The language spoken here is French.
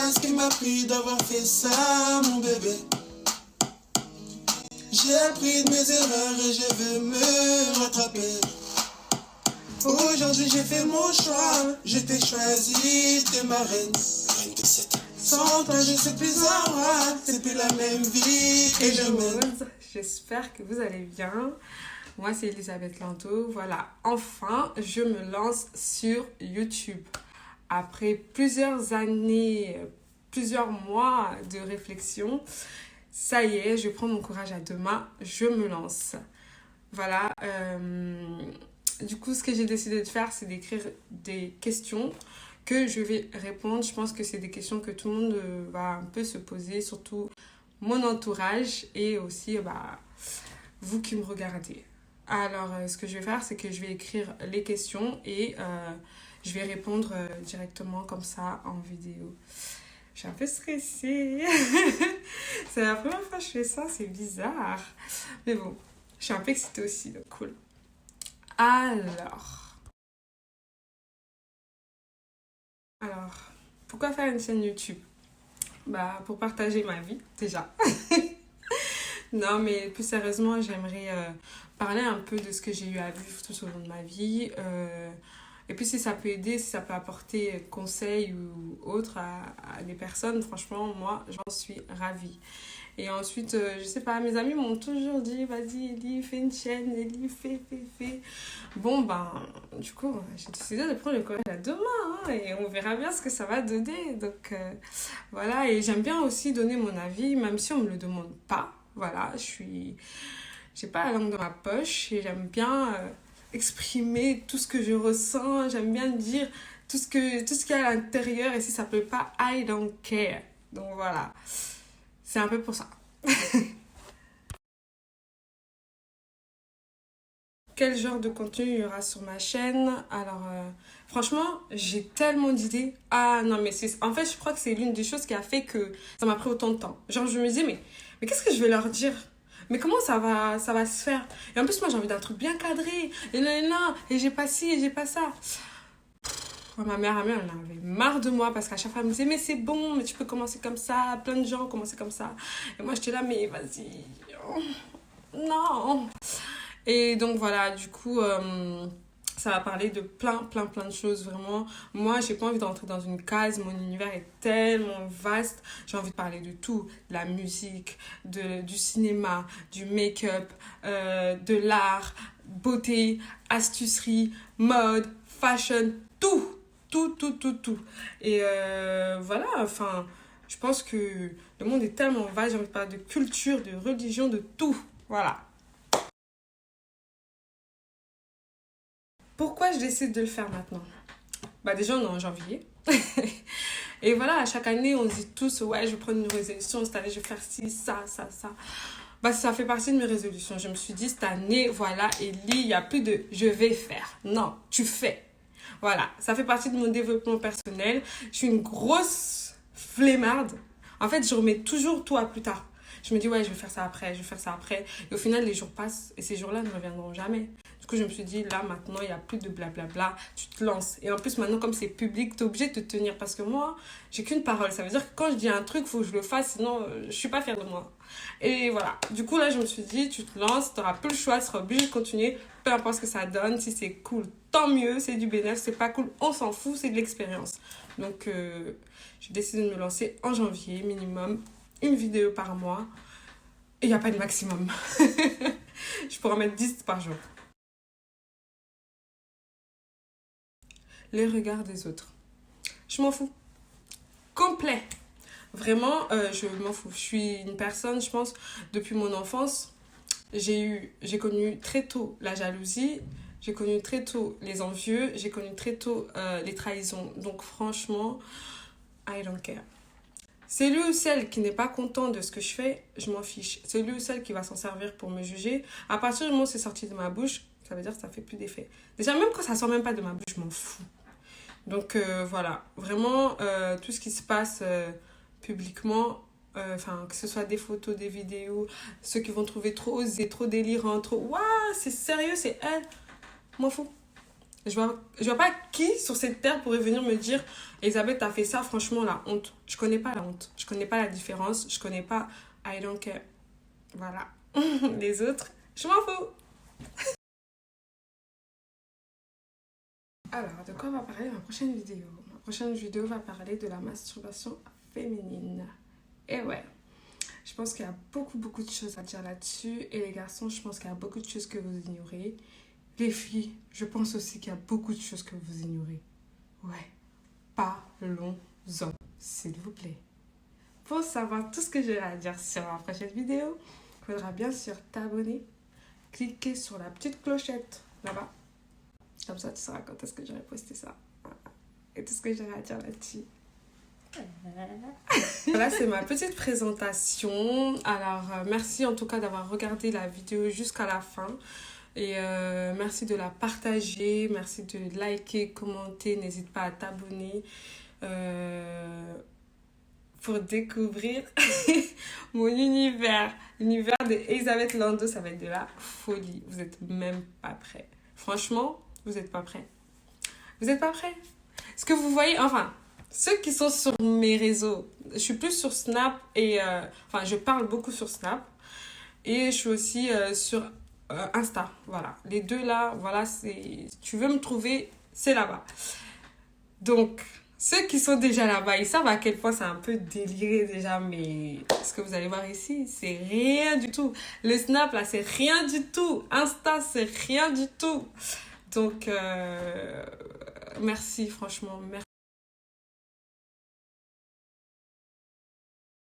pas ce qui m'a pris d'avoir fait ça, mon bébé. J'ai appris de mes erreurs et je veux me rattraper. Aujourd'hui j'ai fait mon choix, je t'ai choisi, t'es ma reine. Reine de 7. Sans toi je sais plus un roi, c'est plus la même vie que je mène. J'espère que vous allez bien. Moi c'est Elisabeth Lanto. Voilà, enfin je me lance sur YouTube. Après plusieurs années, plusieurs mois de réflexion, ça y est, je prends mon courage à deux mains, je me lance. Voilà, du coup, ce que j'ai décidé de faire, c'est d'écrire des questions que je vais répondre. Je pense que c'est des questions que tout le monde va un peu se poser, surtout mon entourage et aussi vous qui me regardez. Alors, ce que je vais faire, c'est que je vais écrire les questions et je vais répondre directement comme ça en vidéo. Je suis un peu stressée. C'est la première fois que je fais ça, c'est bizarre. Mais bon, je suis un peu excitée aussi, donc cool. Alors, pourquoi faire une chaîne YouTube? Pour partager ma vie, déjà. Non, mais plus sérieusement, j'aimerais parler un peu de ce que j'ai eu à vivre tout au long de ma vie. Et puis si ça peut aider, si ça peut apporter conseils ou autre à des personnes, franchement, moi, j'en suis ravie. Et ensuite, je sais pas, mes amis m'ont toujours dit, vas-y, Ellie, fais une chaîne, Ellie, fais. Bon, du coup, j'ai décidé de prendre le courage à deux mains, hein, et on verra bien ce que ça va donner. Donc, voilà, et j'aime bien aussi donner mon avis, même si on me le demande pas. Voilà, j'ai pas la langue dans ma poche et j'aime bien exprimer tout ce que je ressens, j'aime bien dire tout ce qu'il y a à l'intérieur et si ça plaît pas, I don't care. Donc voilà, c'est un peu pour ça. Quel genre de contenu il y aura sur ma chaîne? Alors, franchement, j'ai tellement d'idées. Ah non, mais en fait, je crois que c'est l'une des choses qui a fait que ça m'a pris autant de temps. Genre, je me disais, mais qu'est-ce que je vais leur dire? Mais comment ça va se faire? Et en plus, moi, j'ai envie d'un truc bien cadré. Et là, et j'ai pas ci, et j'ai pas ça. Ma mère, elle en avait marre de moi parce qu'à chaque fois, elle me disait, mais c'est bon, mais tu peux commencer comme ça. Plein de gens ont commencé comme ça. Et moi, j'étais là, mais vas-y. Oh, non. Et donc voilà, du coup, ça va parler de plein de choses, vraiment. Moi, j'ai pas envie d'entrer dans une case, mon univers est tellement vaste. J'ai envie de parler de tout, de la musique, du cinéma, du make-up, de l'art, beauté, astucerie, mode, fashion, tout. Tout. Et voilà, enfin, je pense que le monde est tellement vaste, j'ai envie de parler de culture, de religion, de tout. Voilà. Pourquoi je décide de le faire maintenant? Déjà, on est en janvier. Et voilà, à chaque année, on se dit tous, ouais, je vais prendre une résolution, cette année, je vais faire ci, ça. Ça fait partie de mes résolutions. Je me suis dit, cette année, voilà, Ellie, il n'y a plus de je vais faire. Non, tu fais. Voilà, ça fait partie de mon développement personnel. Je suis une grosse flemmarde. En fait, je remets toujours tout à plus tard. Je me dis, ouais, je vais faire ça après. Et au final, les jours passent et ces jours-là ne reviendront jamais. Du coup, je me suis dit, là, maintenant, il n'y a plus de blablabla. Tu te lances. Et en plus, maintenant, comme c'est public, tu es obligé de te tenir. Parce que moi, j'ai qu'une parole. Ça veut dire que quand je dis un truc, il faut que je le fasse. Sinon, je ne suis pas fière de moi. Et voilà. Du coup, là, je me suis dit, tu te lances, tu n'auras plus le choix, tu seras obligé de continuer. Peu importe ce que ça donne. Si c'est cool, tant mieux. C'est du bénéfice. C'est pas cool, on s'en fout. C'est de l'expérience. Donc, j'ai décidé de me lancer en janvier, minimum. Une vidéo par mois. Et il n'y a pas de maximum. Je pourrais en mettre 10 par jour. Les regards des autres. Je m'en fous. Complet. Vraiment, je m'en fous. Je suis une personne, je pense, depuis mon enfance, j'ai connu très tôt la jalousie, j'ai connu très tôt les envieux, j'ai connu très tôt les trahisons. Donc franchement, I don't care. C'est lui ou celle qui n'est pas content de ce que je fais, je m'en fiche. C'est lui ou celle qui va s'en servir pour me juger. À partir du moment où c'est sorti de ma bouche, ça veut dire que ça fait plus d'effet. Déjà, même quand ça sort même pas de ma bouche, je m'en fous. Donc voilà, vraiment, tout ce qui se passe publiquement, que ce soit des photos, des vidéos, ceux qui vont trouver trop osé, trop délirant, trop « Waouh, c'est sérieux, c'est elle !» M'en fous. Je vois pas qui sur cette terre pourrait venir me dire Elisabeth, t'as fait ça, franchement, la honte. Je connais pas la honte. Je connais pas la différence. Je connais pas I don't care. Voilà. Les autres, je m'en fous. Alors, de quoi on va parler dans la prochaine vidéo? Ma prochaine vidéo va parler de la masturbation féminine. Et ouais, je pense qu'il y a beaucoup de choses à dire là-dessus. Et les garçons, je pense qu'il y a beaucoup de choses que vous ignorez. Les filles, je pense aussi qu'il y a beaucoup de choses que vous ignorez. Ouais, parlons-en, s'il vous plaît. Pour savoir tout ce que j'aurai à dire sur la prochaine vidéo, il faudra bien sûr t'abonner, cliquer sur la petite clochette là-bas. Comme ça, tu sauras quand est-ce que j'aurai posté ça. Et tout ce que j'aurai à dire là-dessus. Voilà, c'est ma petite présentation. Alors, merci en tout cas d'avoir regardé la vidéo jusqu'à la fin. Et merci de la partager, merci de liker, commenter. N'hésite pas à t'abonner pour découvrir mon univers. L'univers d'Elisabeth Lando, ça va être de la folie. Vous n'êtes même pas prêts. Franchement, vous n'êtes pas prêts. Vous n'êtes pas prêts. Ce que vous voyez, enfin, ceux qui sont sur mes réseaux, je suis plus sur Snap et... enfin, je parle beaucoup sur Snap. Et je suis aussi sur Insta. Voilà. Les deux là, voilà, c'est... Tu veux me trouver, c'est là-bas. Donc, ceux qui sont déjà là-bas, ils savent à quel point c'est un peu déliré déjà, mais ce que vous allez voir ici, c'est rien du tout. Le Snap, là, c'est rien du tout. Insta, c'est rien du tout. Donc, merci, franchement, merci.